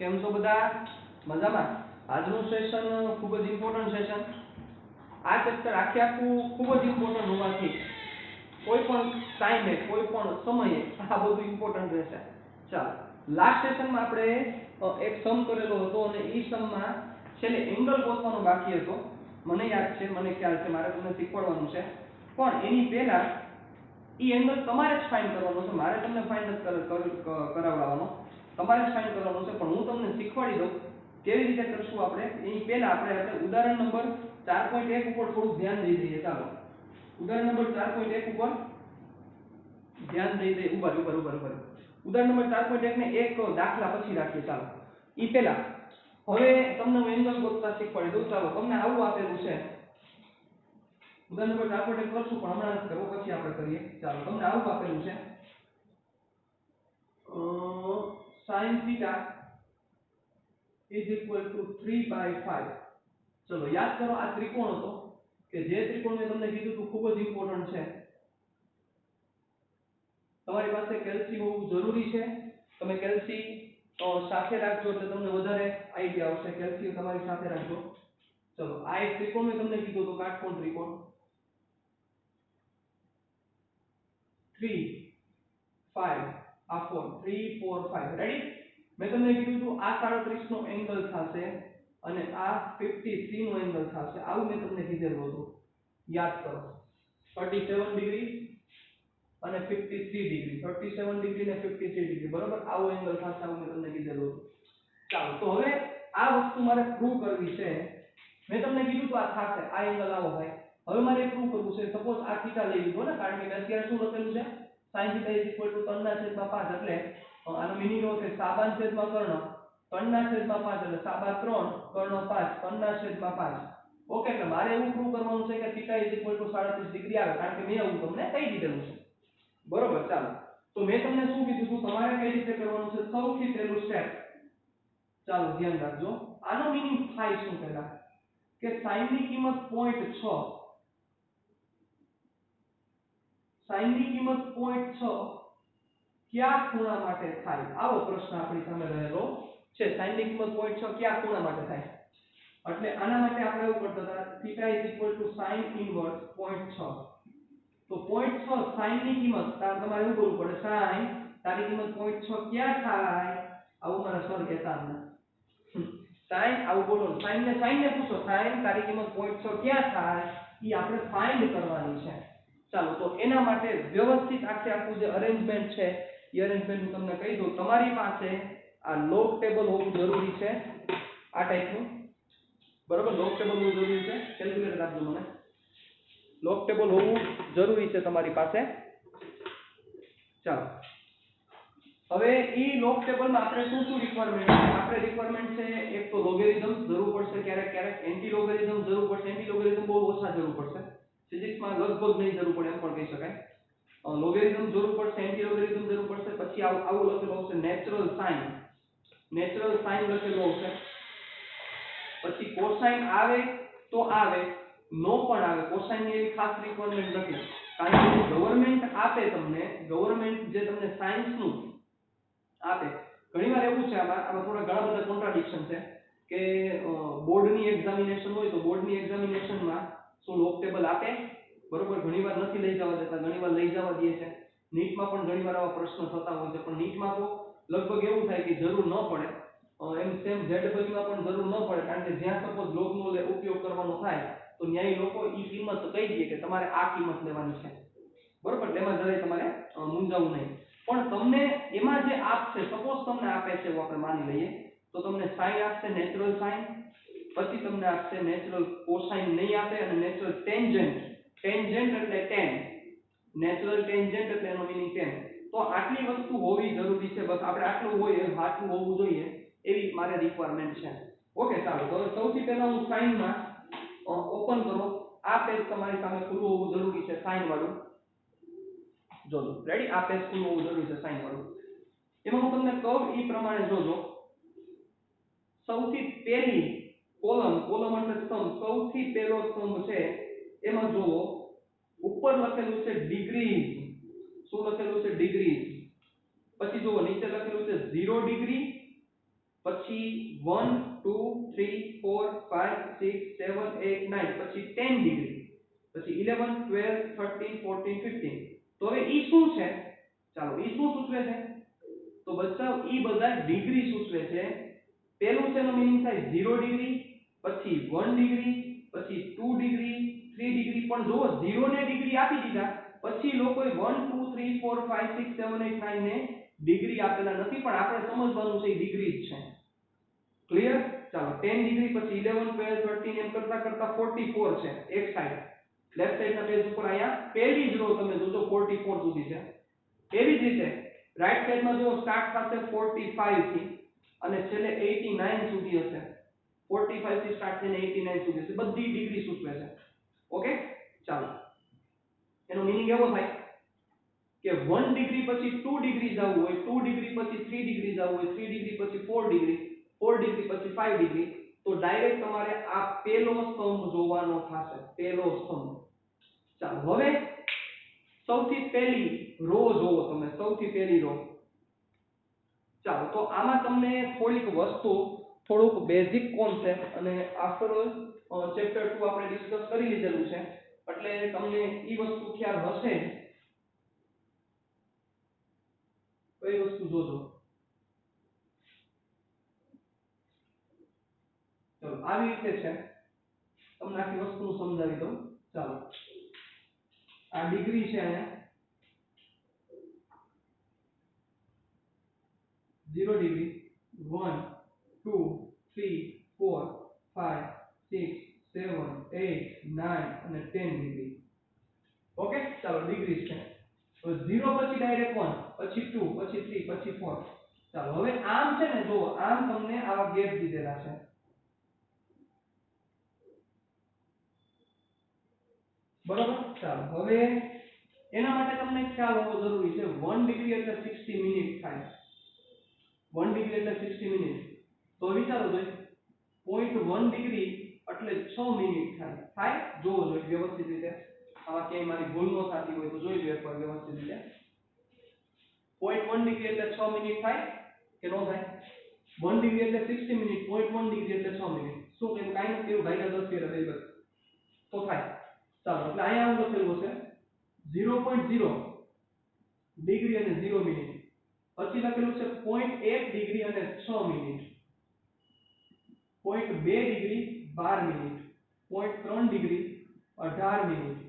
કેમ છો બધા? મજામાં? આજનું સેશન ખૂબ જ ઇમ્પોર્ટન્ટ સેશન. આ ચેપ્ટર આખું ખૂબ જ ઇમ્પોર્ટન્ટ હોવાથી કોઈ પણ ટાઈમે કોઈ પણ સમયે આ બધું ઇમ્પોર્ટન્ટ રહેશે. ચાલો, લાસ્ટ સેશનમાં આપણે એક સમ કરેલો હતો અને એ સમમાં છેલ્લે એંગલ ગોતવાનો બાકી હતો. મને યાદ છે, મને ખ્યાલ છે, મારે તમને શીખવાડવાનું છે. પણ એની પહેલા એ એંગલ તમારે જ ફાઇન્ડ કરવાનો છે, મારે તમને ફાઇન્ડ કરાવવાનો, તમારે જ ફાઇન્ડ કરવાનો છે. પણ હું તમને શીખવાડી દઉં કેવી રીતે કરશું આપણે. એની પહેલા આપણે ઉદાહરણ નંબર 4.1 ઉપર થોડું ધ્યાન દઈ દઈએ. ચાલો, ઉદાહરણ નંબર 4.1 ઉપર ધ્યાન દઈ દઈએ. ઉપર ઉદાહરણ નંબર 4.1 ને એક દાખલા પછી રાખીએ. ચાલો, એ પહેલા હવે તમને હું એંગલ ગોતતા શીખવાડી દઉં. ચાલો, તમને આવું આપેલું છે. ઉદાહરણ નંબર 4.1 કરશું પણ હમણાં નથી કરવું, પછી આપણે કરીએ. ચાલો, તમને આવું આપેલું છે sin θ is equal to 3/5. ચલો, યાદ કરો આ ત્રિકોણ હતો કે જે ત્રિકોણ મેં તમને કીધું હતું ખૂબ જ ઇમ્પોર્ટન્ટ છે. તમારી પાસે કેલ્સી હોવું જરૂરી છે. તમે કેલ્સી સાથે રાખજો એટલે તમને વધારે આઈડિયા આવશે. કેલ્સી તમારી સાથે રાખજો. ચલો, આ એક ત્રિકોણ મેં તમને કીધું હતું, કાટકોણ ત્રિકોણ 3 5 આ 4 3 4 5. રેડી? મેં તમને કીધું હતું આ 37 નો એંગલ થશે અને આ 53 નો એંગલ થશે. આવું મેં તમને કીધેલું હતું. યાદ કરો, 37 ડિગ્રી અને 53 ડિગ્રી, 37 ડિગ્રી અને 53 ડિગ્રી, બરોબર? આવો એંગલ થશે, આવું મેં તમને કીધેલું હતું. ચાલો, તો હવે આ વસ્તુ મારે પ્રૂવ કરવી છે. મેં તમને કીધું તો આ થશે, આ એંગલ આવો થાય. હવે મારે પ્રૂવ કરવું છે. સપોઝ આ થીટા લઈ લીધો ને, કારણ કે અત્યારે શું લખેલું છે, sin θ = 3/5. એટલે આનો મીનિંગ એવો કે સાબાન છેદમાં કર્ણ 3/5 એટલે સાબા 3 કર્ણ 5 3/5. ઓકે, એટલે મારે એવું પ્રૂવ કરવાનું છે કે θ = 37 ડિગ્રી આવે, કારણ કે મેં એવું તમને કહી દીધેલું છે. બરોબર? ચાલો, તો મેં તમને શું કીધું હતું, તમારે કઈ રીતે કરવાનું છે? સૌથી પહેલું સ્ટેપ, ચાલો ધ્યાન રાખજો. આનો મીનિંગ થાય શું પહેલા કે sin ની કિંમત 0.6, sin ની કિંમત 0.6 કયા ખૂણા માટે થાય? આવો પ્રશ્ન આપણી સામે રહેલો છે. sin ની કિંમત 0.6 કયા ખૂણા માટે થાય? એટલે આના માટે આપણે એવું કરતા હતા, θ sin ઇન્વર્સ 0.6. તો 0.6 sin ની કિંમત તમારે એવું કરવું પડે, sin તારી કિંમત 0.6 ક્યાં થાય? આવું મારા સર કહેતા હતા. sin આવું બોલો, sin ને પૂછો, sin તારી કિંમત 0.6 ક્યાં થાય? ઈ આપણે ફાઇન્ડ કરવાની છે. ચાલો, તો એના માટે વ્યવસ્થિત આખું જે અરેન્જમેન્ટ છે એ અરેન્જમેન્ટ હું તમને કહી દઉં. તમારી પાસે આ લોગ ટેબલ હોવું જરૂરી છે, આ ટાઈપનું, બરોબર? લોગ ટેબલ હોવું જરૂરી છે. કેલ્ક્યુલેટર આપજો મને. લોગ ટેબલ હોવું જરૂરી છે તમારી પાસે. ચાલો, હવે ઈ લોગ ટેબલમાં આપણે શું શું રિક્વાયરમેન્ટ છે? આપણે રિક્વાયરમેન્ટ છે એક તો લોગેરિધમ જરૂર પડશે, ક્યારેક એન્ટી લોગેરિધમ જરૂર પડશે. એન્ટી લોગેરિધમ બહુ ઓછા જરૂર પડશે, ફિઝિક્સમાં લગભગ નહીં જરૂર પડે એમ પણ કહી શકાય. લોગેરિધમ જરૂર પડશે, એન્ટી લોગેરિધમ જરૂર પડશે. પછી આવું લખેલું આવશે નેચરલ સાઇન, નેચરલ સાઇન લખેલું આવશે. પછી કોસાઇન આવે તો આવે, નો પણ આવે. કોસાઇન ની એવી ખાસ રિક્વાયરમેન્ટ નથી, કારણ કે ગવર્નમેન્ટ આપે તમને, ગવર્નમેન્ટ જે તમને સાયન્સ નું આપે. ઘણીવાર એવું છે, આમાં થોડા ઘણા બધા કોન્ટ્રાડિક્શન છે કે બોર્ડની એક્ઝામિનેશન હોય તો બોર્ડની એક્ઝામિનેશનમાં શું લોગ ટેબલ આપે? બરોબર, ઘણીવાર નથી લઈ જવા દેતા, ઘણીવાર લઈ જવા દે છે. નીટમાં પણ ઘણીવાર આવા પ્રશ્નો થતા હોય છે, પણ નીટમાં તો લગભગ એવું થાય કે જરૂર ન પડે. એમ સેમ ZW માં પણ જરૂર ન પડે, કારણ કે જ્યાં સપોઝ લોગનો ઉપયોગ કરવાનો થાય તો ન્યાય લોકો ઈ કિંમત કહી દે કે તમારે આ કિંમત લેવાની છે. બરોબર, એમાં જરાય તમારે મૂંઝાવું નહીં. પણ તમને એમાં જે આપશે, સપોઝ તમને આપે છે એવું આપણે માની લઈએ, તો તમને સાઇન આપશે, નેચરલ સાઇન. પછી તમને આપશે નેચરલ કોસાઇન નહીં આપે, અને નેચરલ ટેન્જન્ટ. ટેન્જન્ટ એટલે tan, નેચરલ ટેન્જન્ટ એટલે એનો મીનિંગ tan. તો આટલી વસ્તુ હોવી જરૂરી છે. બસ આપણે આટલું હોય એમ આટલું હોવું જોઈએ એવી મારે રિક્વાયરમેન્ટ છે. ઓકે, ચાલો, તો સૌથી પહેલા હું સાઇનમાં ઓપન કરો. આ પેજ તમારી સામે ખુલ્લું હોવું જરૂરી છે, સાઇન વાળું. જોજો, રેડી? આ પેજ ખુલ્લું હોવું જરૂરી છે, સાઇન વાળું. એમાં હું તમને કહું એ પ્રમાણે જોજો. સૌથી પહેલી કોલમ એટલે સ્તંભ, સૌથી પહેલો સ્તંભ છે એમાં જોવો ઉપર લખેલું છે ડિગ્રીઝ. શું લખેલું છે? ડિગ્રીઝ. પછી જોવો નીચે લખેલું છે 0 ડિગ્રી, પછી 1 2 3 4 5 6 7 8 9 પછી 10 ડિગ્રી પછી 11 12 13 14 15 તો હવે ઈ શું છે ચાલો ઈ શું સૂચવે છે તો બચ્ચા ઈ બધા ડિગ્રી સૂચવે છે પહેલું છે નો મીનિંગ થાય 0 ડિગ્રી પછી 1 ડિગ્રી પછી 2 ડિગ્રી 3 ડિગ્રી પણ જો 0 ને ડિગ્રી આપી દીધા પછી લોકોએ 1 2 3 4 5 6 7 8 9 ને ડિગ્રી આપેલા નથી પણ આપણે સમજવાનું છે ડિગ્રી જ છે ક્લિયર ચાલો 10 ડિગ્રી પછી 11 12 13 એમ કરતા કરતા 44 છે એક સાઈડ લેફ્ટ સાઈડ ના પેજ ઉપર આયા પહેલી જ રો તમે જોજો 44 સુધી છે એવી જ રીતે રાઈટ સાઈડ માં જો સ્ટાર્ટ થશે 45 થી અને છેલ્લે 89 સુધી હશે 45 થી સ્ટાર્ટ થઈને 89 સુધી હશે બધી ડિગ્રી સૂચવે છે ઓકે ચાલો એનો મીનિંગ એવો થાય કે 1 ડિગ્રી પછી 2 ડિગ્રી જવું હોય 2 ડિગ્રી પછી 3 ડિગ્રી જવું હોય 3 ડિગ્રી પછી 4 ડિગ્રી 4 ડિગ્રી પછી 5 ડિગ્રી તો ડાયરેક્ટ તમારે આ પહેલો સ્તંભ જોવાનો થશે પહેલો સ્તંભ ચાલો હવે સૌથી પહેલી રો જોવો તમે સૌથી પહેલી રો ચાલો તો આમાં તમને થોડીક વસ્તુ થોડુંક બેઝિક કોન્સેપ્ટ અને આફ્ટર ઓલ ચેપ્ટર 2 આપણે ડિસ્કસ કરી લીધેલું છે એટલે તમને ઈ વસ્તુ ખ્યાલ હશે કઈ વસ્તુ જોજો ચલો આવી રીતે છે તમને આખી વસ્તુ સમજાવી દઉં ચાલો આ ડિગ્રી છે અહીંયા 0 ડિગ્રી 1 2 3 4 5 6 7 8 9 અને 10 ડિગ્રી ઓકે ચાલો ડિગ્રી છે તો 0 પછી ડાયરેક્ટ 1 પછી 2 પછી 3 પછી 4 ચાલો હવે આમ છે ને જો આમ તમને આવા ગેપ દીધેલા છે બરોબર ચાલો હવે એના માટે તમને ખ્યાલ હોવો જરૂરી છે 1 ડિગ્રી એટલે 60 મિનિટ થાય 1 ડિગ્રી એટલે 60 મિનિટ તો વિચારો જોઈએ 0.1 ડિગ્રી એટલે 6 મિનિટ થાય જોવો જોઈએ વ્યવસ્થિત રીતે આમાં ક્યાંય મારી ભૂલ ન થતી હોય તો જોઈ લો એકવાર વ્યવસ્થિત રીતે 0.1 ડિગ્રી એટલે 6 મિનિટ થાય કે નો થાય 1 ડિગ્રી એટલે 60 મિનિટ 0.1 ડિગ્રી એટલે 6 મિનિટ શું કેમ કાઈ નથી કર્યું ભાઈના 10 ફેર થઈ ગયું તો થાય ચાલો એટલે અહીંયા આવું લખેલું છે 0.0 ડિગ્રી અને 0 મિનિટ પછી લખેલું છે 0.1 ડિગ્રી અને 6 minute 0.2 degree 12 minute 0.3 degree 18 minute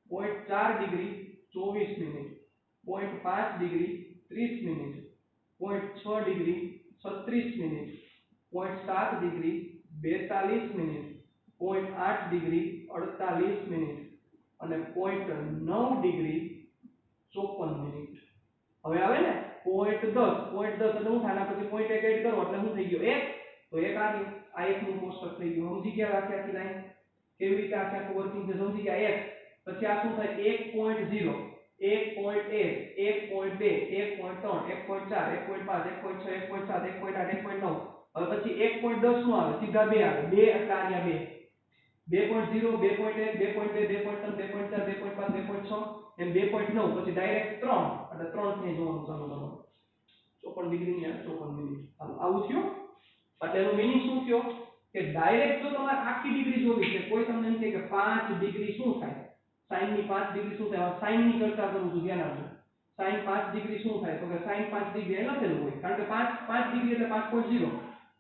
0.4 degree 24 minute 0.5 degree 30 minute 0.6 degree 36 minute 0.7 degree 42 minute 0.8 degree 48 minute અને 0.9 ડિગ્રી 54 મિનિટ હવે આવે ને 0.10 એટલે શું થાય પછી 0.1 એડ કરો એટલે શું થઈ ગયો 1 તો 1 આ એકનું કોષ્ટક થઈ ગયું સમજી ગયા આખી લાઈન કેવી રીતે આખું વર્કિંગ છે સમજી ગયા 1 પછી આ શું થાય 1.0 1.1 1.2 1.3 1.4 1.5 1.6 1.7 1.8 1.9 હવે પછી 1.10 શું આવે સીધા 2 આવે 2 એટલે અહીંયા 2 2.0 2.1 2.2 2.3 2.4 2.5 2.6 એમ 2.9 પછી ડાયરેક્ટ 3 એટલે 3 થી જોવાનું ચાલુ કરો 54 ડિગ્રી ની 54 મિનિટ હાલો આવું થયું એટલે એનો મીનિંગ શું થયો કે ડાયરેક્ટ જો તમારે આખી ડિગ્રી જોવી છે કોઈ તમને એમ કહે કે 5 ડિગ્રી શું થાય sin ની 5 ડિગ્રી શું થાય sin ની ચર્ચા કરું છું ધ્યાન આપજો sin 5 ડિગ્રી શું થાય તો કે sin 5 ડિગ્રી એ લખેલું હોય કારણ કે 5 ડિગ્રી એટલે 5.0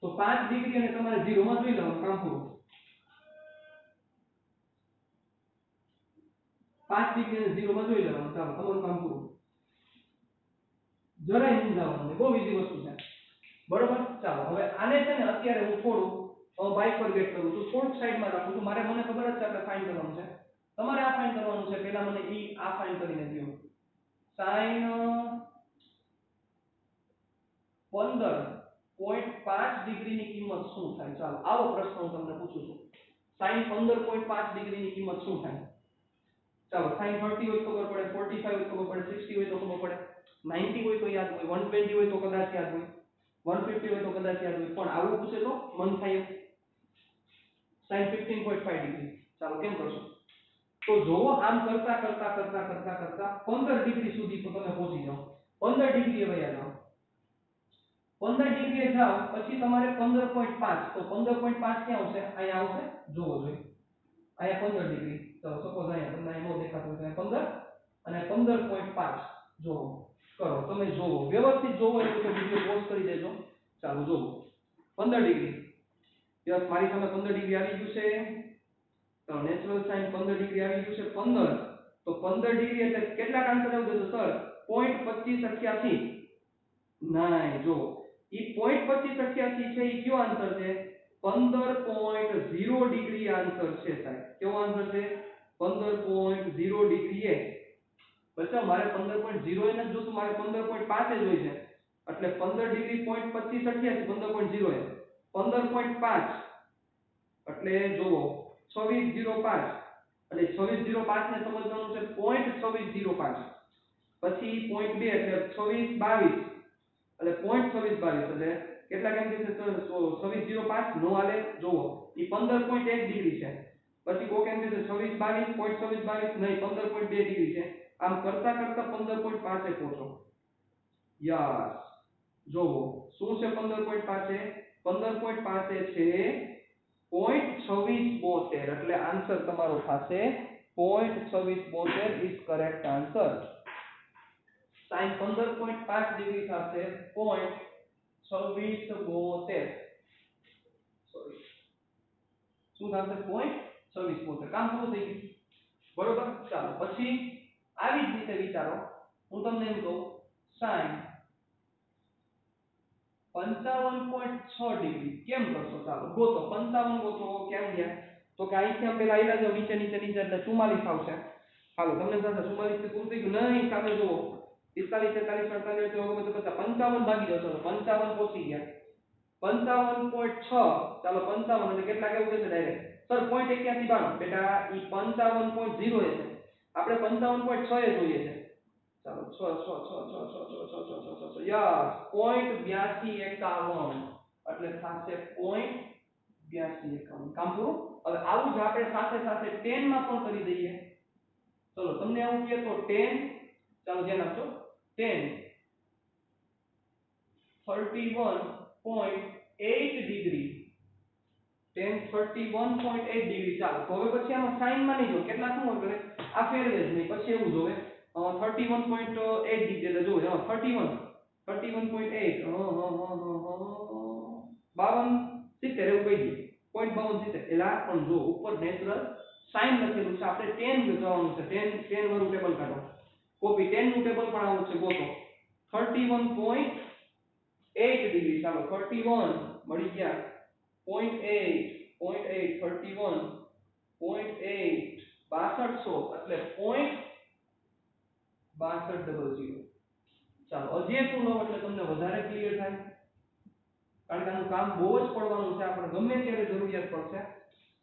તો 5 ડિગ્રી અને તમારે 0 માં જોઈ લેવાનું કામ પૂરું 5 ડિગ્રી અને 0 માં જોઈ લેવાનું ચાલો તમારું કામ પૂરું જરાય સમજાવવાનું બહુ ઈઝી વસ્તુ છે બરોબર ચાલો હવે આને છે ને અત્યારે હું થોડું બાયફર્ગેટ કરું છું થોડુંક સાઈડમાં રાખું છું મારે મને ખબર જ છે આપણે ફાઇન્ડ કરવાનું છે તમારે આ ફાઇન્ડ કરવાનું છે પહેલા મને ઈ આ ફાઇન્ડ કરીને દો sin 15.5 ડિગ્રીની કિંમત શું થાય ચાલો આવો પ્રશ્ન હું તમને પૂછું છું sin 15.5 ડિગ્રીની કિંમત શું થાય ચાલો sin 30 હોય તો ખબર પડે 45 હોય તો ખબર પડે 60 હોય તો ખબર પડે 90 હોય તો યાદ હોય 120 હોય તો કદાચ યાદ હોય 150 હોય તો કદાચ યાદ હોય પણ આવું પૂછે તો મન થાય sin 15.5 ડિગ્રી ચાલો કેમ કરશો તો જોવો આમ કરતા 15 ડિગ્રી સુધી તો તમે પહોંચી જાઓ 15 ડિગ્રી હવે યાદ આવો 15 ડિગ્રીએ જાઓ પછી તમારે 15.5, તો 15.5 ક્યાં આવશે? અહીંયા આવશે, જોવો જોઈએ અહીંયા 15 ડિગ્રી, ચલો સપોઝ અહીંયા તમને અહીં નો દેખાતું હોય તો 15 અને 15.5 જોવો, કરો તમે જોવો, વ્યવસ્થિત જોવો, એટલે તો વિડિયો પોઝ કરી દેજો, ચાલો જોવો 15 ડિગ્રી, યસ મારી સામે 15 ડિગ્રી આવી ગયું છે, તો નેચરલ સાઇન 15 ડિગ્રી આવી ગયું છે, 15, તો 15 ડિગ્રી એટલે કેટલા આન્સર આવશે તો સર 0.2588, નહીં જો ઈ 0.2588 છે, ઈ કયો આન્સર છે? 15.0 ડિગ્રી આન્સર છે સાહેબ, કેવો આન્સર છે? 15.0 ડિગ્રી એ બચ્ચા મારે 15.0 એ નથી જોતું, મારે 15.5 જ હોય છે, એટલે 15 ડિગ્રી 0.2588 15.0 એ 15.5 એટલે જોવો 2605, એટલે 2605 ને સમજવાનું છે 0.2605, પછી 0.2 એટલે 2622, એટલે 0.2622 એટલે કેટલા કેમ કે 2605 નો આલે, જોવો ઈ 15.1 ડિગ્રી છે, પછી કો કેમ કે 2622 0.2622 નહીં 15.2 ડિગ્રી છે, આમ કરતા કરતા 15.5 એ પહોંચો, યસ જોવો શું છે 15.5 એ 15.5 એ છે 0.2672, એટલે આન્સર તમારો થશે 0.2672 is correct answer, sine 15.5 degree થશે 0.2672, સોરી શું થશે 0.2672, કામ પૂરું થઈ ગયું, બરોબર. ચાલો પછી આવી જ રીતે વિચારો, હું તમને એમ કહું સાઈન 55.6 ડિગ્રી કેમ કરશો? ચાલો ગોતો, 55 ગોતો, કેમ ગયા? તો કે અહીંથી આમ પેલા આયલા જાવ નીચે નીચે નીચે એટલે 44 આવશે, હાલો તમને થશે 44 થી પૂરું થઈ ગયું, નહીં સામે જુઓ 45 46 48 49 55 ભાગી જાવ, ચાલો 55 પહોંચી ગયા, 55.6, ચાલો 55 એટલે કેટલા કેવું થશે ડાયરેક્ટ સર 0.8192, બેટા ઈ 55.0 છે, આપણે 55.6 એ જોઈએ છે, ચાલો 6 યસ 0.8251, એટલે થશે 0.8251, કામ પૂરું. હવે આવું જ આપણે સાથે સાથે 10 માં પણ કરી દઈએ, ચલો તમને આવું કહે તો 10, ચાલો ધ્યાન આપજો 10 31.8 ડિગ્રી, 10 31.8 ડિગ્રી, ચાલો તો હવે પછી આમાં સાઈન માં નહીં જો કેટલા શું હોય, આ ફેરવે જ નહીં, પછી એવું જોવે 31.8 ડિગ્રી એટલે જોવે 31 31.8 52 70 એવું કહી દઈએ 0.52 એટલે આ પણ જો ઉપર નેચરલ સાઈન લખેલું છે, આપણે 10 જવાનું છે, 10 વાળું ટેબલ કાઢો, કોપી 10 નું ટેબલ પણ આવું છે, ગોતો 31.8 ડિગ્રી, ચાલો 31 મળી ગયા 0.8 31.8 6200, એટલે 0.6200, ચાલો હજી શું લો એટલે તમને વધારે ક્લિયર થાય, કારણ કે આનું કામ બહુ જ પડવાનું છે, આપણે ગમે ત્યારે જરૂરિયાત પડશે,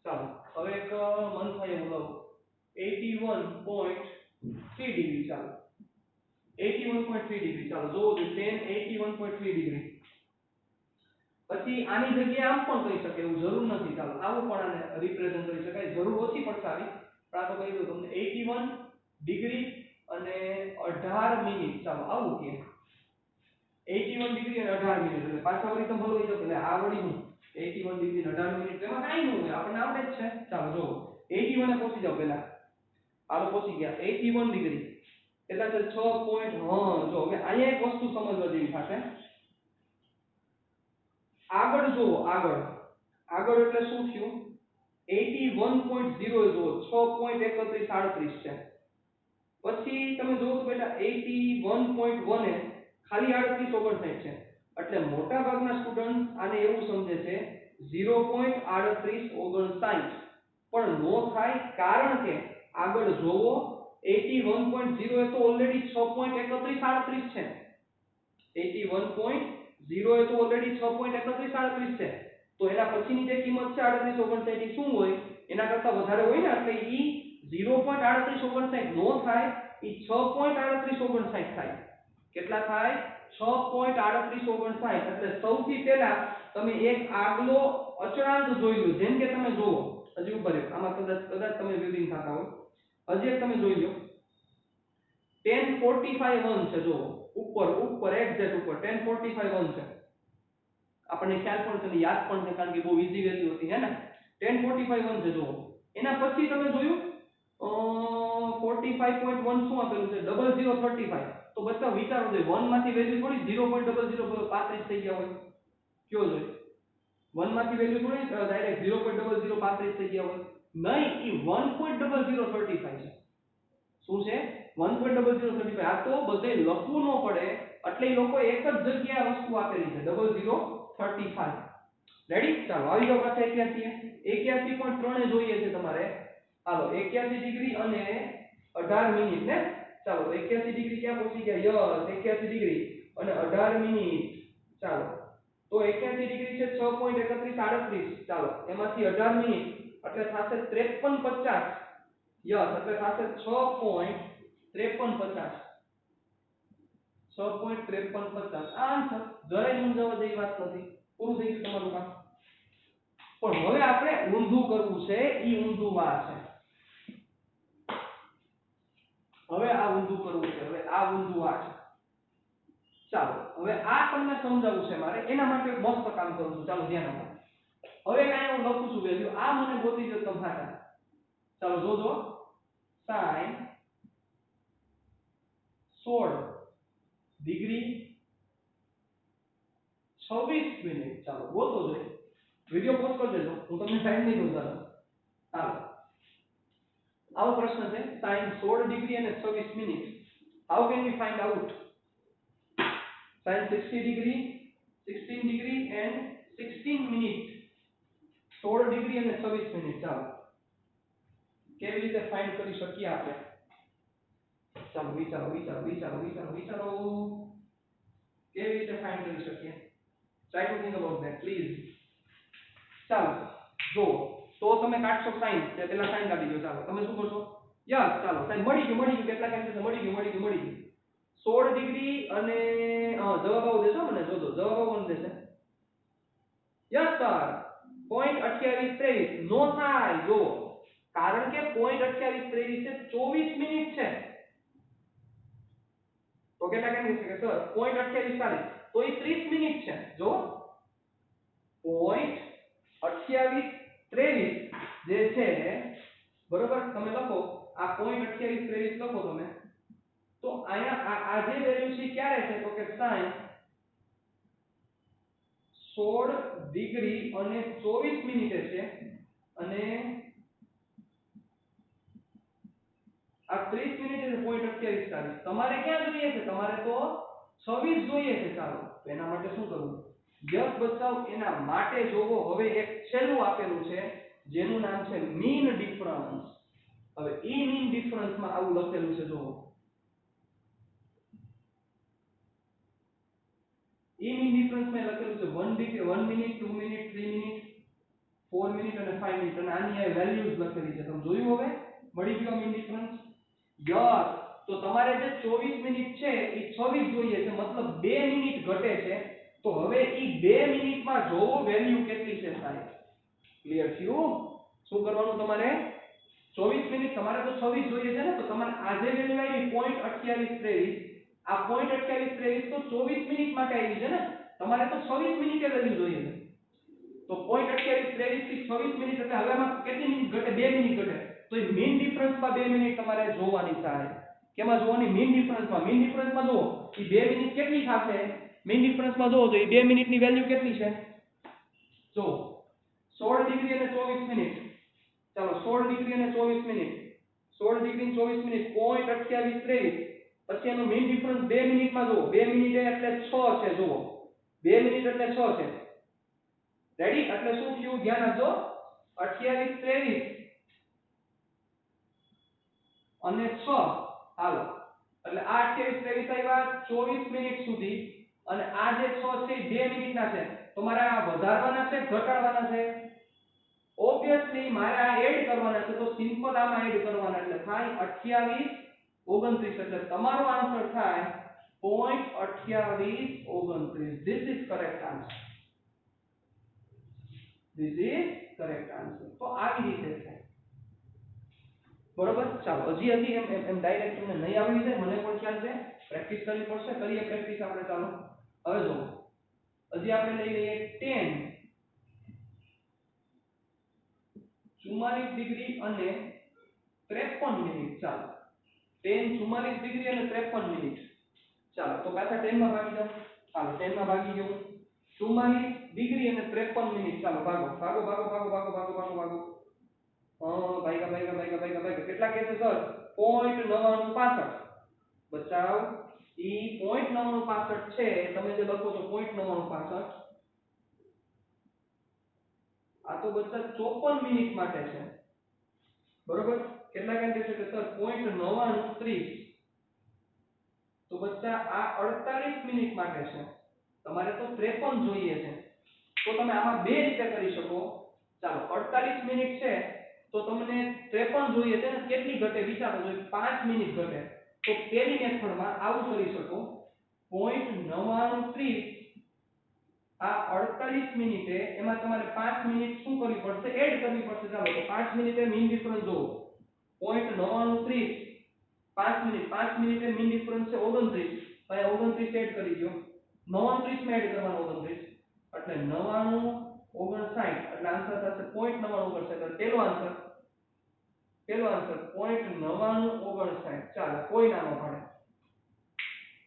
ચાલો હવે એક મન થાય એવું લઉં 81.3 ડિગ્રી, ચાલો 81.3 ડિગ્રી, ચાલો જોવો તો 10 81.3 ડિગ્રી, પછી આની જગ્યાએ આમ પણ કરી શકે એવું જરૂર નથી, ચાલો આવું પણ આને રિપ્રેઝન્ટ કરી શકાય, જરૂર ઓછી પડશે આવી, પણ આ તો કહી દઉં તમને 81 ડિગ્રી અને 18 મિનિટ, ચાલો આવું કે 81 ડિગ્રી અને 18 મિનિટ, એટલે પાછા વળી તમે હલવાઈ જાવ, એટલે આ વળી હું 81 ડિગ્રી અને 18 મિનિટ, એમાં કાંઈ ન હોય, આપણને આવડે જ છે, ચાલો જો 81 એ પહોંચી જાવ, પેલા હાલો પહોંચી ગયા 81 ડિગ્રી, એટલા છે 6 પોઈન્ટ, હા જો હવે અહીંયા એક વસ્તુ સમજવા જેવી થશે, આગળ જુઓ, આગળ આગળ એટલે શું થયું 81.0 જુઓ 6.3138 છે, પછી તમે જોવો તો બેટા 81.1 એ ખાલી 3859 છે, એટલે મોટા ભાગના સ્ટુડન્ટ આને એવું સમજે છે 0.3859, પણ નો થાય, કારણ કે આગળ જોવો 81.0 એ તો ઓલરેડી 6.3138 છે, 81.0 એ તો ઓલરેડી 6.3138 છે, તો એના પછીની જે કિંમત છે 3859 શું હોય, એના કરતા વધારે હોય ને, એટલે ઈ 0.3859 નો થાય, ઈ 6.3859 થાય, કેટલા થાય 6.3859, એટલે સૌથી પહેલા તમે એક આગલો અચળાંક જોઈ લો, જેમ કે તમે જોવો હજી ઉપર આમાં કદાચ તમે વિવિંગ થતા હોય, હજી એક તમે જોઈ લો 1045 1 છે, જો ઉપર એક્ઝેક્ટ ઉપર 1045 1 છે, આપણને ખ્યાલ પણ છે ને યાદ પણ છે કારણ કે બહુ ઈઝી વેલ્યુ હતી હે ને 1045 1 છે જો એના પછી તમે જોયું 45.1 શું આપેલું છે 0035 તો બચ્ચા વિચારો જો 1 માંથી વેલ્યુ થોડી 0.0035 થઈ ગયા હોય કયો જોઈએ 1 માંથી વેલ્યુ થોડી ડાયરેક્ટ 0.0035 થઈ ગયા હોય નહીં ઈ 1.0035 છે શું છે 1.0035 આ તો બધે લખવું ન પડે એટલે એ લોકો એક જ જગ્યાએ વસ્તુ આપેલી છે 0035 રેડી ચાલો આવી જાવ પાછા 81.3 જોઈએ છે તમારે હાલો 81 ડિગ્રી અને 18 મિનિટ ને ચાલો 81 ડિગ્રી ક્યાં પહોંચી ગયા યસ 81 ડિગ્રી અને 18 મિનિટ ચાલો તો 81 ડિગ્રી છે 6.3138 ચાલો એમાંથી 18 મિનિટ એટલે થશે 53.50 યસ એટલે થશે 6.5350 6.5350 આ આન્સર જરાય મૂંઝાવા જેવી વાત નથી પૂરું થઈ ગયું તમારું કામ પણ હવે આપણે ઊંધું કરવું છે ઈ ઊંધું વા છે હવે આ ઊંધું કરવું છે હવે આ ઊંધું આ છે ચાલો હવે આ તમને સમજાવવું છે મારે એના માટે મસ્ત કામ કરું છું ચાલો ધ્યાન આપો હવે કાંઈ હું લખું છું વેલ્યુ આ મને ગોતી દો તમારા ચાલો જોજો sin 16 ડિગ્રી 26 મિનિટ ચાલો ગોતો જોઈએ વિડિયો પોઝ કરી દેજો હું તમને ટાઈમ નહીં દઉં ચાલો હાલો આવો પ્રશ્ન છે sin 16 ડિગ્રી અને 26 minute how can we find out sin 60 degree 16 degree and 16 minute 16 degree અને 26 મિનિટ ચાલો કેવી રીતે ફાઇન્ડ કરી શકીએ આપણે ચાલો વિચારો કેવી રીતે ફાઇન્ડ કરી શકીએ try to think about that please ચાલો જો તો તમે કાઢશો સાઈન તે પેલા સાઈન કાઢી દો ચાલો તમે શું કરશો યસ ચાલો સાઈન મળી ગયું કેટલા કેમ છે મળી ગયું 16 ડિગ્રી અને જવાબ આવો દેશો મને જોજો જવાબ આવો કોણ દેશે યસ સર 0.2823 નો થાય જો કારણ કે 0.2823 છે 24 મિનિટ છે તો કેટલા કેમ છે સર 0.28 તો એ 30 મિનિટ છે જો 0.2823 જે છે બરોબર તમે લખો આ 0.2823 લખો તમે તો આયા આ જે વેલ્યુ છે ક્યારે છે તો કે sin 16 ડિગ્રી અને 24 મિનિટે છે અને આ 30 મિનિટ એટલે 0.28 તમારે ક્યાં જોઈએ છે તમારે તો 26 જોઈએ છે ચાલો તો એના માટે શું કરવું યસ બચાવ એના માટે જોવો હવે એક છેલ્લું આપેલું છે જેનું નામ છે મીન ડિફરન્સ હવે ઈ મીન ડિફરન્સ માં આવું લખેલું છે જોવો ઈ મીન ડિફરન્સ માં લખેલું છે 1 degree 1 minute 2 minute 3 minute 4 minute અને 5 મિનિટ અને આની આ વેલ્યુઝ લખેલી છે તમે જોયું હવે મળી ગયો મીન ડિફરન્સ યસ તો તમારે જે 24 મિનિટ છે એ 26 જોઈએ છે મતલબ 2 મિનિટ ઘટે છે તો હવે ઈ 2 મિનિટમાં જોવો વેલ્યુ કેટલી છે સાહેબ ક્લિયર થયું શું કરવાનું તમારે 24 મિનિટ તમારે તો 26 જોઈએ છે ને તો તમારે આ જે વેલ્યુ આવી 0.2823 આ 0.2823 તો 24 મિનિટ માટે આવી છે ને તમારે તો 26 મિનિટે વેલ્યુ જોઈએ છે તો 0.2823 થી 26 મિનિટ એટલે હવે આમાં કેટલી મિનિટ ઘટે 2 મિનિટ ઘટે તો એ મીન ડિફરન્સમાં 2 મિનિટ તમારે જોવાની થાય કેમાં જોવાની મીન ડિફરન્સમાં જુઓ એ 2 મિનિટ કેટલી થશે મીન ડિફરન્સમાં જુઓ તો એ 2 મિનિટની વેલ્યુ કેટલી છે જો 16 ડિગ્રી અને 24 મિનિટ ચાલો 16 ડિગ્રી અને 24 મિનિટ 16 ડિગ્રી અને 24 મિનિટ 0.2823 પછી એનો મીન ડિફરન્સ 2 મિનિટમાં જુઓ 2 મિનિટ એટલે 6 છે જુઓ 2 મિનિટ એટલે 6 છે રેડી એટલે શું થયું ધ્યાન આપજો 2823 અને 6 હાલો એટલે આ 2823 આવ્યા 24 મિનિટ સુધી અને આ જે 6 છે 2 મિનિટના છે તમારે આ વધારવાના છે ઘટાડવાના છે ઓબ્વિયસલી મારે આ એડ કરવાના છે તો સિમ્પલ આમાં એડ કરવાના એટલે થાય 28 29 એટલે તમારો આન્સર થાય 0.2829 ધીસ ઇઝ કરેક્ટ આન્સર તો આવી રીતે છે બરોબર ચાલો હજી હતી એમ ડાયરેક્ટ તમને નહીં આવડી જાય મને પણ ખ્યાલ છે પ્રેક્ટિસ કરવી પડશે કરીએ પ્રેક્ટિસ આપણે ચાલો હવે જો હજી આપણે લઈ લઈએ tan 44 ડિગ્રી અને 53 મિનિટ. ચાલો tan 44 ડિગ્રી અને 53 મિનિટ. ચાલો તો પાછા 10 માં ભાગી જાઓ. ચાલો 10 માં ભાગી ગયો 44 ડિગ્રી અને 53 મિનિટ. ચાલો ભાગો ભાગો ભાગો ભાગો ભાગો ભાગો ભાગો ભાગો. ભાગ્યા ભાગ્યા ભાગ્યા ભાગ્યા ભાગ્યા કેટલા કે છે સર? 0.9965. બચાવ ઈ 0.9965 છે. તમે જે લખો છો 0.9965 આ તો બચ્ચા 54 મિનિટ માટે છે. બરોબર? કેટલા કે છે કે સર 0.9930. તો બચ્ચા આ 48 મિનિટ માટે છે. તમારે તો 53 જોઈએ છે. તો તમે આમાં બે રીતે કરી શકો. ચાલો 48 મિનિટ છે તો તમને 53 જોઈએ છે ને કેટલી ઘટે વિચારો. જો 5 મિનિટ ઘટે તો પેલી મેથડમાં આવું કરી શકો 0.9930 આ 48 મિનિટે એમાં તમારે 5 મિનિટ શું કરવી પડશે? એડ કરવી પડશે. ચાલો તો 5 મિનિટે મીન ડિફરન્સ જોવો 0.9930 5 મિનિટ 5 મિનિટે મીન ડિફરન્સ છે 29. તો આ 29 એડ કરી દો. 29 માં એડ કરવાનો 29 એટલે 99 59 એટલે આન્સર થશે 0.99 એટલે પેલો આન્સર 0.9959. ચાલો કોઈ ના પડે.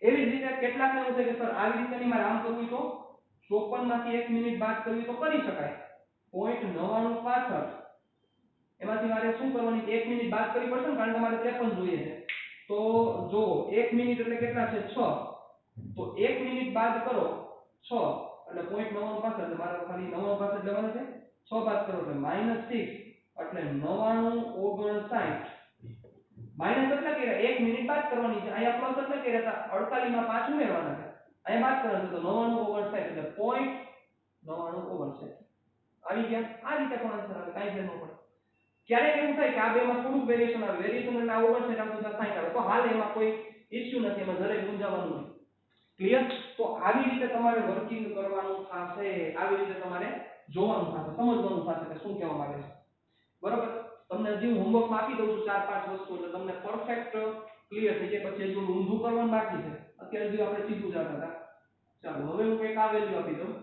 એવી જ રીતે કેટલાક ને છે કે સર આવી રીતે ની મારે આમ કરવું તો 54 માંથી 1 મિનિટ બાદ કરવી તો કરી શકાય 0.9965 એમાંથી મારે શું કરવાની 1 મિનિટ બાદ કરવી પડશે ને કારણ કે મારે 53 જોઈએ છે. તો જો 1 મિનિટ એટલે કેટલા છે 6. તો 1 મિનિટ બાદ કરો 6 એટલે 0.9965 એટલે મારે ખાલી 9965 લેવાનું છે. 6 બાદ કરો એટલે -6 એટલે 9959. માઈનસ એટલે કે 1 મિનિટ બાદ કરવાની છે. અહીંયા પ્લસ એટલે કે 48 માં 5 ઉમેરવાના છે. અહીંયા બાદ કરવાનું છે તો 9959 એટલે 0.9959 આવી ગયા. આ રીતે પણ આન્સર આવે કાઈ ફેર ન પડે. ક્યારેક એવું થાય કે આ બેમાં થોડુંક વેરીએશન આવે. વેરીએશન એટલે આ 59 આવતું 60 આવે તો હાલ એમાં કોઈ ઇશ્યુ નથી. એમાં જરાય ગુંજાવાનું નથી. ક્લિયર? તો આવી રીતે તમારે વર્કિંગ કરવાનું થશે. આવી રીતે તમારે જોવાનું થશે, સમજવાનું થશે કે શું કહેવા માંગે છે. બરોબર? તમને હજી હું હોમવર્ક આપી દઉં છું 4-5 વસ્તુ એટલે તમને પરફેક્ટ ક્લિયર થઈ જાય. પછી હજુ ઊંધું કરવાનું બાકી છે. અત્યારે હજી આપણે સીધું જતા હતા. ચાલો હવે હું એક આ વેલ્યુ આપી દઉં.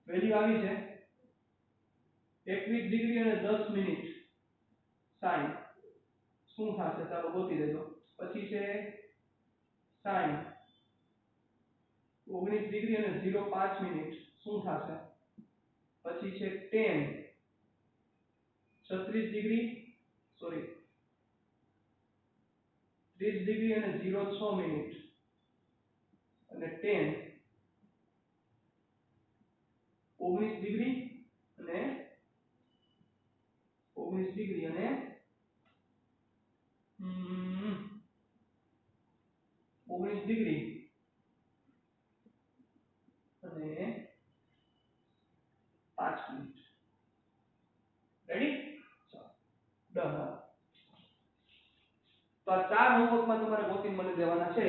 વેલ્યુ આવી છે 21 ડિગ્રી અને 10 મિનિટ sin શું થશે? ચાલો ગોતી લેજો. પછી છે sin 19 ડિગ્રી અને 0.5 મિનિટ શું થશે? પછી છે tan 36 ડિગ્રી 30 ડિગ્રી અને 0.6 મિનિટ અને tan 19 ડિગ્રી અને 19 ડિગ્રી અને 19 ડિગ્રી અને 5 મિનિટ. રેડી? ચાલો ડન. તો આ ચાર હોમવર્કમાં તમારે ગોતીને મને દેવાના છે.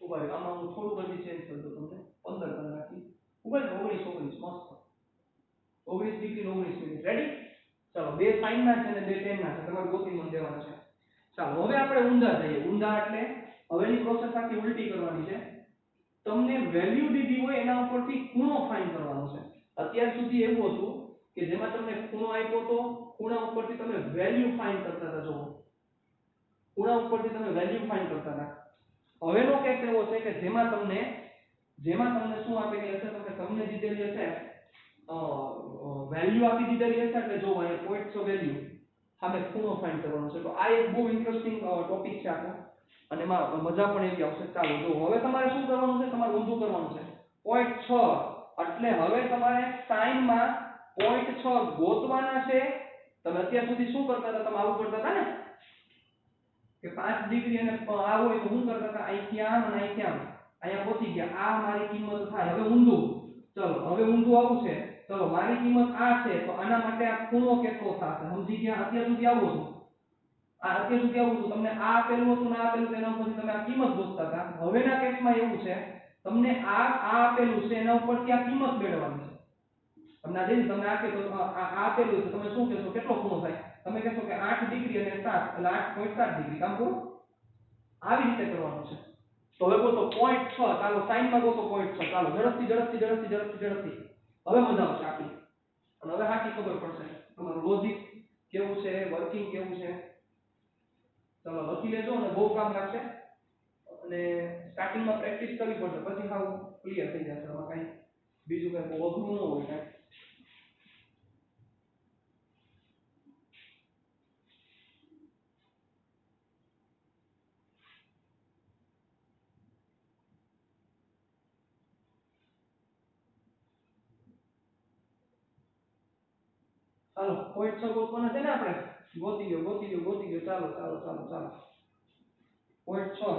ઉભા રહ્યો આમાં હું થોડું બધી ચેન્જ કરી દઉં તમને 15 કરી નાખી. ઉભા રહ્યો 19 મસ્ત 19 ડિગ્રી 19 મિનિટ. રેડી? ચાલો બે સાઈન ના છે અને બે ટેન ના છે. તમારે ગોતીને મને દેવાના છે. ચાલો હવે આપણે ઊંધા જઈએ. ઊંધા એટલે હવેની પ્રોસેસ આખી ઉલટી કરવાની છે. તમને વેલ્યુ દીધી હોય એના ઉપરથી ખૂણો ફાઇન્ડ કરવાનો છે. અત્યાર સુધી એવું હતું કે જેમાં તમને ખૂણો આપ્યો તો ખૂણા ઉપરથી તમે વેલ્યુ ફાઇન્ડ કરતા હતા. જો ખૂણા ઉપરથી તમે વેલ્યુ ફાઇન્ડ કરતા હતા. હવેનો કેસ એવો છે કે જેમાં તમને શું આપેલી હશે? તમને દીધેલી હશે વેલ્યુ આપી દીધેલી હશે એટલે જો અહીંયા પોઈન્ટ્સ ઓફ વેલ્યુ સામે ખૂણો ફાઇન્ડ કરવાનો છે. તો આ એક બહુ ઇન્ટરેસ્ટિંગ ટોપિક છે આપણો અને એમાં મજા પણ એવી આવશે. ચાલો જો હવે તમારે શું કરવાનું છે? તમારે ઊંધું કરવાનું છે. 0.6 એટલે હવે તમારે sin માં 0.6 ગોતવાના છે. તમે અત્યાર સુધી શું કરતા હતા? તમે આવું કરતા હતા ને કે 5 ડિગ્રી અને આ હોય તો શું કરતા હતા? અહીંથી આમ અને અહીંથી આમ અહીંયા પહોંચી ગયા. આ મારી કિંમત થાય. હવે ઊંધું. ચલો હવે ઊંધું આવું છે. ચલો મારી કિંમત આ છે તો આના માટે આ ખૂણો કેટલો થશે? સમજી ગયા? અત્યાર સુધી આવું હતું. અત્યાર સુધી આવું હતું. તમને આ આપેલું હતું ને આ આપેલું તેના ઉપરથી તમે આ કિંમત ગોતતા હતા. હવેના કેસમાં એવું છે તમને આ આપેલું છે એના ઉપરથી આ કિંમત મેળવવાની છે. તમને જેમ તમને આપે તો આ આપેલું છે તમે શું કહેશો? કેટલો ખૂણો થાય? તમે કહેશો કે 8 ડિગ્રી અને 7 એટલે 8.7 ડિગ્રી. કામ કરો. આવી રીતે કરવાનું છે. તો હવે ગોતો 0.6 ચાલો સાઈનમાં ગોતો 0.6 ચાલો ઝડપથી હવે મજા આવશે આપી અને હવે હાકી ખબર પડશે તમારું લોજિક કેવું છે વર્કિંગ કેવું છે ચાલો લખી લેજો અને બહુ કામ લાગશે અને સ્ટાર્ટિંગમાં પ્રેક્ટિસ કરવી પડશે પછી હાવ ક્લિયર થઈ જશે આમાં કાંઈ બીજું કાંઈ બહુ અઘરું ન હોય કાંઈ ચાલો 0.6 ગોતવાના છે ને આપણે ગોતી ગયો ચાલો 0.6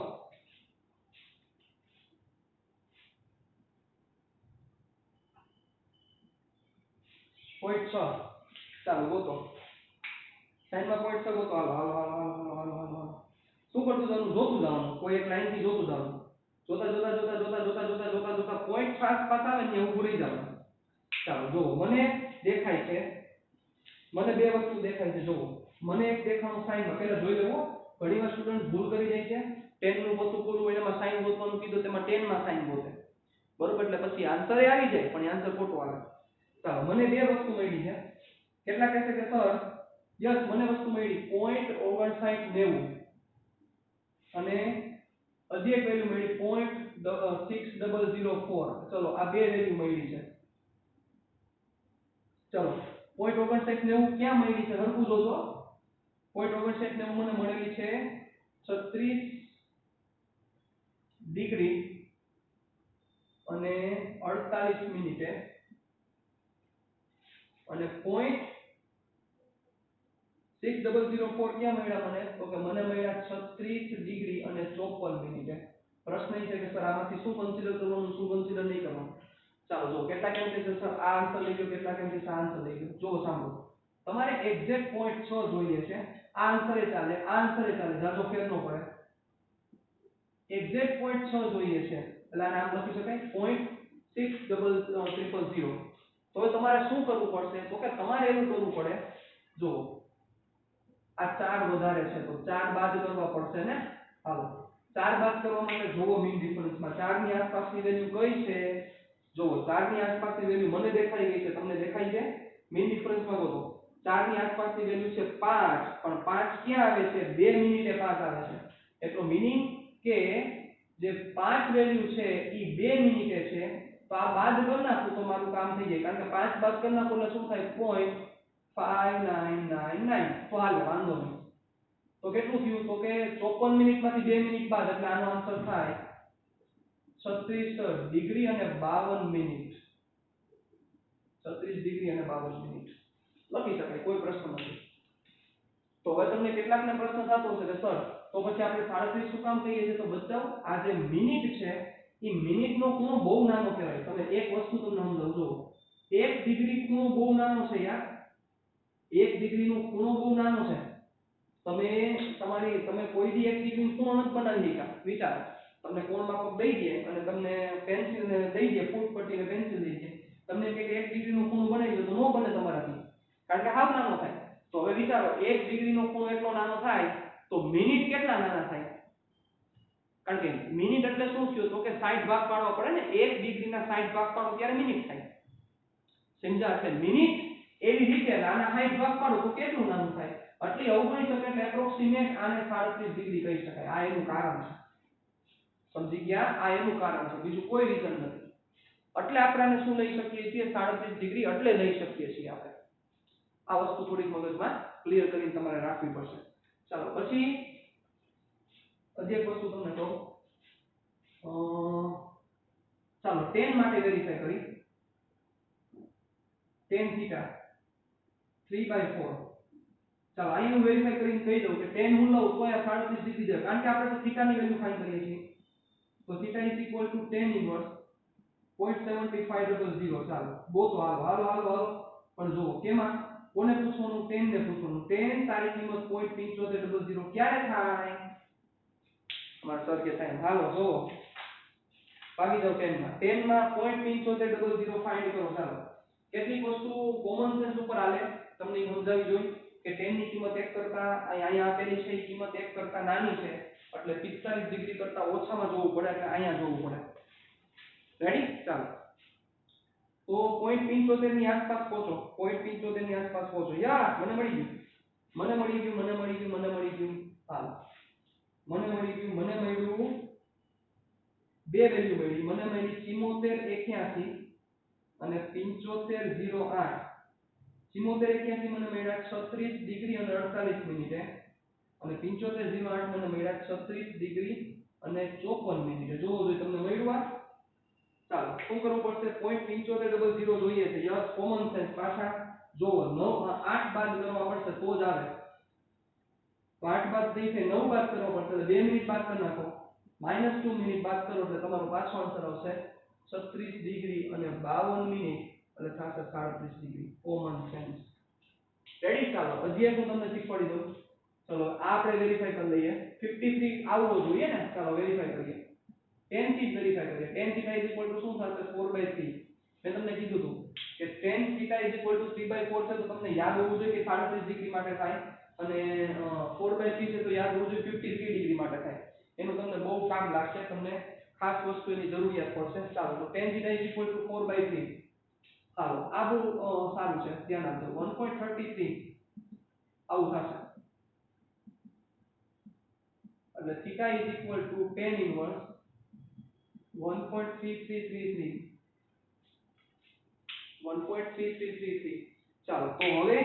0.6 ચાલો ગોતો સાઈડમાં 0.6 ગોતો હાલો શું કરતું જવાનું જોતું જવાનું કોઈ એક લાઈન થી જોતું જવાનું જોતા 0.6 આસપાસ આવે ને ઊભું રહી જવાનું ચાલો જો મને દેખાય છે મને બે વસ્તુ દેખાય છે જો મને એક દેખાણું સાઈનમાં પહેલા જોઈ લેવો ઘણીવાર સ્ટુડન્ટ ભૂલ કરી જાય છે 10 નું વસ્તુ પૂરું હોય એમાં સાઈન ગોતવાનું કીધું તેમાં 10 માં સાઈન ગોતે બરોબર એટલે પછી આન્સર આવી જાય પણ આન્સર ખોટો આવે ચાલો મને બે વસ્તુ મળી છે કેટલા કહેશે કે સર યસ મને વસ્તુ મળી 0.5990 અને હજી એક વેલ્યુ મળી 0.6004 ચલો આ બે વેલ્યુ મળી છે ચલો 0.5990 ક્યાં મળી છે હરખું જોજો 0.5990 મને મળેલી છે 36 ડિગ્રી અને 48 મિનિટે અને 0.6004 ક્યાં મળ્યા મને તો કે મને મળ્યા 36 ડિગ્રી અને 54 મિનિટે પ્રશ્ન એ છે કે સર આમાંથી શું કન્સિડર કરવાનું શું કન્સિડર નહીં કરવાનું ચાલો જો કેટલા કેમ છે સર આ આન્સર લઈ ગયો કેટલા કેમ છે આ આન્સર લઈ ગયો જો સાંભળો તમારે એક્ઝેક્ટ 0.6 જોઈએ છે આ આન્સરે ચાલે જાજો ફેર ન પડે એક્ઝેક્ટ 0.6 જોઈએ છે એટલે આને આમ લખી શકાય 0.6000 તો તમારે શું કરવું પડશે તો કે તમારે એવું કરવું પડે જો આ 4 વધારે છે તો 4 બાદ કરવા પડશે ને હાલો 4 બાદ કરવા માટે જોવો મીન ડિફરન્સમાં 4 ની આસપાસની વેલ્યુ કઈ છે જોવો 4 ની આસપાસની વેલ્યુ મને દેખાઈ ગઈ છે તમને દેખાય છે મીન ડિફરન્સમાં ગોતો 4 ની આસપાસની વેલ્યુ છે 5 પણ 5 ક્યાં આવે છે 2 મિનિટે 5 આવે છે એટલો મીનિંગ કે જે 5 વેલ્યુ છે ઈ 2 મિનિટે છે તો આ બાદ કરી નાખું તો મારું કામ થઈ જાય કારણ કે 5 બાદ કરી નાખું એટલે શું થાય 0.5999 તો હાલે વાંધો નહીં તો કેટલું થયું તો કે 54 મિનિટમાંથી 2 મિનિટ બાદ એટલે આનો આન્સર થાય 36 ડિગ્રી અને 52 મિનિટ 36 ડિગ્રી અને 52 મિનિટ લખી શકાય કોઈ પ્રશ્ન નથી તો હવે તમને કેટલાકને પ્રશ્ન થતો હશે કે સર તો પછી આપણે 37 શું કામ કહીએ છીએ તો બચાવ આ જે મિનિટ છે એ મિનિટનો ખૂણો બહુ નાનો કહેવાય તમે એક વસ્તુ તમને સમજાવજો 1 ડિગ્રી ખૂણો બહુ નાનો છે યાર 1 ડિગ્રીનો ખૂણો બહુ નાનો છે તમે કોઈ દી 1 ડિગ્રીનો ખૂણો નથી બનાવી શકા વિચારો તમને કોણમાં કોક દઈ દે અને તમને પેન્સિલ ને દઈ દે ફૂટ પટ્ટી ને પેન્સિલ દઈ દે તમને કે 1 ડિગ્રીનો ખૂણો બનાવી દો તો નો બને તમારાથી કારણ કે હાવ નાનો થાય તો હવે વિચારો 1 ડિગ્રીનો ખૂણો એટલો નાનો થાય તો મિનિટ કેટલા નાના થાય કારણ કે મિનિટ એટલે શું થયું તો કે 60 ભાગ પાડવા પડે ને 1 ડિગ્રીના 60 ભાગ પાડો ત્યારે મિનિટ થાય સમજા છે મિનિટ એવી રીતે નાના 60 ભાગ પાડો તો કેટલું નાનું થાય એટલે અવગણી શકે એટલે એપ્રોક્સિમેટ આને 37 ડિગ્રી કહી શકાય આ એનું કારણ છે સમજી ગયા આ એનું કારણ છે બીજું કોઈ રીઝન નથી એટલે આપણે આને શું લઈ શકીએ છીએ 37 ડિગ્રી એટલે લઈ શકીએ છીએ આપણે આ વસ્તુ થોડીક મગજમાં ક્લિયર કરીને તમારે રાખવી પડશે ચાલો પછી હજી એક વસ્તુ તમને કહું ચાલો 10 માટે વેરીફાઈ કરી tan થીટા 3/4 ચાલો અહીં હું વેરીફાઈ કરીને કહી દઉં કે tan હું લઉં તો આ 37 ડિગ્રી છે કારણ કે આપણે તો થીટાની વેલ્યુ ફાઇન્ડ કરીએ છીએ તો થીટા tan ઇન્વર્સ 0.7500 ચાલો ગોતો હાલો પણ જો કેમાં કોને પૂછવાનું tan ને પૂછવાનું tan તારી કિંમત 0.7500 ક્યારે થાય અમાર સર કે થાય હાલો જો ભાગી જાવ 10 માં 0.7500 ફાઇન્ડ કરો ચાલો કેટલીક વસ્તુ કોમન સેન્સ ઉપર આલે તમને સમજાવી જોઈ કે tan ની કિંમત 1 કરતા અહીંયા આપેલી છે એ કિંમત 1 કરતા નાની છે એટલે 45 ડિગ્રી કરતા ઓછામાં જોવું પડે એટલે અહીંયા જોવું પડે. રેડી? ચાલો. તો 0.75 ની આસપાસ પહોંચો. 0.75 ની આસપાસ પહોંચો. યા મને મળી ગયું. મને મળી ગયું. હાલ મને મળી ગયું. મને મળ્યું બે વેલ્યુ મળી. મને મળી 7481 અને 7508. 7481 મને મળ્યા 36 ડિગ્રી અને 48 મિનિટે અને 7508 મને મળ્યા 36 ડિગ્રી અને 54 મિનિટે. જોવો જોઈએ તમને મળ્યું આ. ચાલો શું કરવું પડશે? 0.7500 જોઈએ છે. Yes, common sense. પાછા જોવો 9 8 બાદ કરવા પડશે તો જ આવે. તો 8 બાદ થઈ છે 9 બાદ કરવા પડશે એટલે 2 મિનિટ બાદ કરી નાખો. -2 મિનિટ બાદ કરો એટલે તમારો પાછો આન્સર આવશે 36 ડિગ્રી અને 52 મિનિટ એટલે થશે 37 ડિગ્રી. Common sense. રેડી? ચાલો હજી એક હું તમને શીખવાડી દઉં. ચલો આ આપણે વેરીફાઈ કરી લઈએ. 53 આવવો જોઈએ ને. ચાલો વેરીફાઈ કરીએ. 10 થી વેરીફાઈ કરીએ. tan θ શું થશે? 4/3. મેં તમને કીધું હતું કે tan θ 3/4 છે તો તમને યાદ હોવું જોઈએ કે 37 ડિગ્રી માટે થાય અને 4/3 છે તો યાદ હોવું જોઈએ 53 ડિગ્રી માટે થાય. એનું તમને બહુ કામ લાગશે. તમને ખાસ વસ્તુની જરૂરિયાત પડશે. ચાલો તો tan θ 4/3. ચાલો આ બહુ સારું છે. ધ્યાન આપજો. 1.33 આવું થશે. એટલે θ tan ઇન્વર્સ 1.3333. 1.3333. ચાલો તો હવે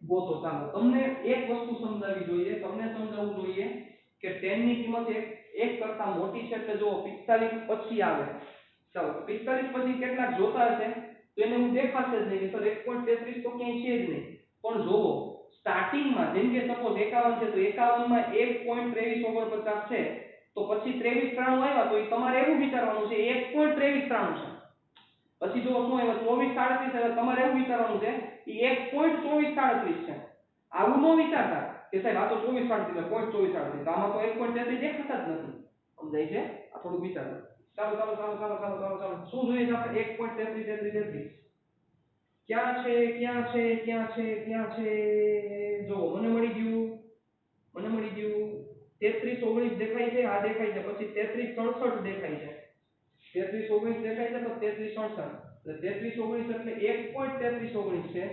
ગોતો. ચાલો તમને એક વસ્તુ સમજાવવી જોઈએ. તમને સમજાવવું જોઈએ કે tan ની કિંમત એક કરતા મોટી છે એટલે જો 45 પછી આવે. ચાલો 45 પછી કેટલાક જોતા હશે તો એને હું દેખાશે જ નહીં કે સર 1.33 તો ક્યાંય છે જ નહીં. પણ જોવો સ્ટાર્ટિંગમાં જેમ કે સપોઝ 51 છે તો 51 માં 1.2349 છે તો પછી 2393 આવ્યા તો એ તમારે એવું વિચારવાનું છે 1.2393 છે. પછી જો શું આવ્યો 2437 આવ્યા તમારે એવું વિચારવાનું છે એ 1.2437 છે. આવું ન વિચારતા કે સાહેબ આ તો 2437 એટલે 0.2437 તો આમાં તો 1.33 દેખાતા જ નથી. સમજાય છે? આ થોડું વિચારો. ચાલો શું જોઈએ છે આપણે? 1.3333. ક્યાં છે? જો મને મળી ગયું 3319 દેખાય છે. આ દેખાય છે. પછી 3367 દેખાય છે. 3319 દેખાય છે તો 3367 એટલે 3319 એટલે 1.3319 છે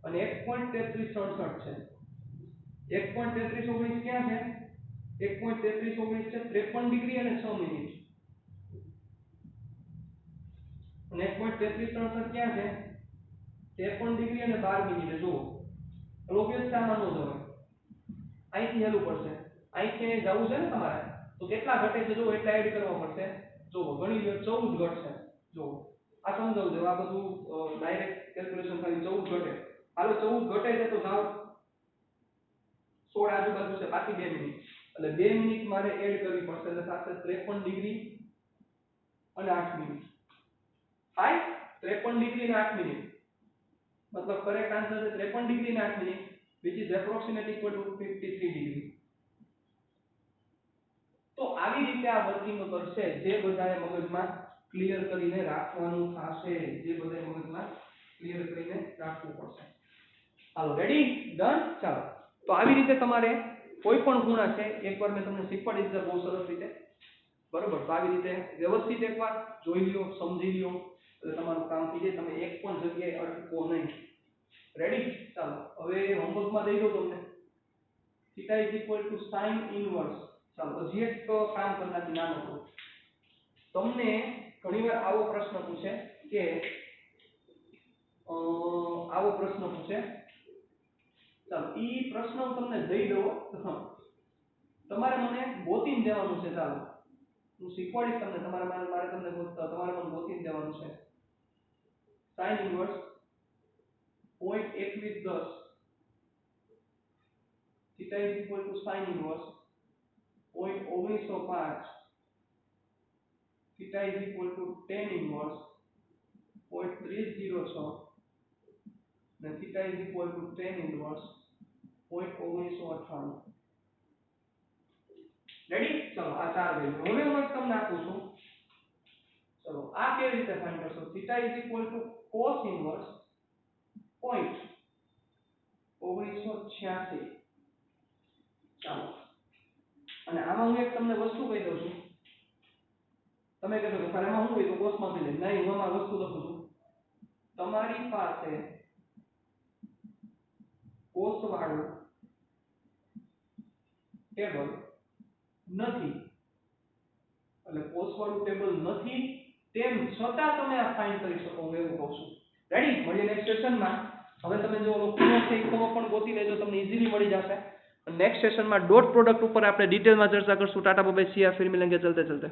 અને 1.3367 છે. 1.3319 ક્યાં છે? 1.3319 છે 53 ડિગ્રી અને 6 મિનિટ. અને 1.3367 ક્યાં છે? 53 ડિગ્રી અને 12 મિનિટે. જુઓ ઓબ્વિયસ આમાં નો જવાય. અહીંથી હેલું પડશે. અહીંથી જવું છે ને તમારે તો કેટલા ઘટે છે જો એટલા એડ કરવા પડશે. જો ગણી લો 14 ઘટશે. જો આ સમજાવજો. આ બધું ડાયરેક્ટ કેલ્ક્યુલેશન થાય 14 ઘટે. હાલો 14 ઘટે છે તો જાવ 16 આજુબાજુ છે. બાકી 2 મિનિટ એટલે 2 મિનિટ મારે એડ કરવી પડશે એટલે થશે 53 ડિગ્રી અને 8 મિનિટ. થાય 53 ડિગ્રી અને 8 મિનિટ. मतलब करेक्ट आंसर है 53 डिग्री અને 8 minute which is approximately equal to 53 degree. તો આવી રીતે આ વર્કિંગ કરશે. જે બધાએ મગજમાં ક્લિયર કરીને રાખવાનું થશે. રાખવું પડશે. હાલો રેડી? ડન? ચાલો તો આવી રીતે તમારે કોઈ પણ ગુણા છે એકવાર મેં તમને શીખવાડી દીધા બહુ સરસ રીતે. બરોબર? તો આવી રીતે વ્યવસ્થિત એકવાર જોઈ લ્યો, સમજી લ્યો એટલે તમારું કામ થઈ જાય. તમે એક પણ જગ્યાએ અટકો નહીં. રેડી? ચાલો હવે હોમવર્કમાં દઈ દો તમને. θ sin ઇન્વર્સ. ચાલો હજી એક કામ કરનાથી નાનો કરો. તમને ઘણીવાર આવો પ્રશ્ન પૂછે કે ચાલો ઈ પ્રશ્ન હું તમને દઈ દઉં. તમારે મને ગોતીને દેવાનું છે. ચાલો હું શીખવાડીશ તમને. મારે તમને તમારે મને ગોતીને દેવાનું છે. sin inverse 0.2110 θ sin inverse 0.1905 θ tan inverse 0.306 અને θ tan ઇન્વર્સ 0.1998. રેડી? ચલો આ ચાર વેલ્યુ હવે હું તમને આપું છું. ચલો આ કેવી રીતે ફાઇન્ડ કરશો? θ cos ઇન્વર્સ 0.1986. ચાલો અને આમાં હું એક તમને વસ્તુ કહી દઉં છું. તમે કહેશો કે સર એમાં હું હોય તો કોષમાં મિલે. નહીં, હું આમાં વસ્તુ લખું છું. તમારી પાસે કોષવાળું ટેબલ નથી, એટલે કોષવાળું ટેબલ નથી તેમ છતાં તમે આ ફાઇન્ડ કરી શકો, હું એવું કહું છું. રેડી? મળીએ નેક્સ્ટ સેશનમાં. હવે તમે જો ઓલો ખૂણો છે એ ખૂણો પણ ગોતી લેજો, તમને ઈઝીલી મળી જશે. નેક્સ્ટ સેશનમાં ડોટ પ્રોડક્ટ ઉપર આપણે ડિટેલમાં ચર્ચા કરશું. ટાટા બાય બાય, સી આર, ફિર મિલેંગે ચલતે ચલતે.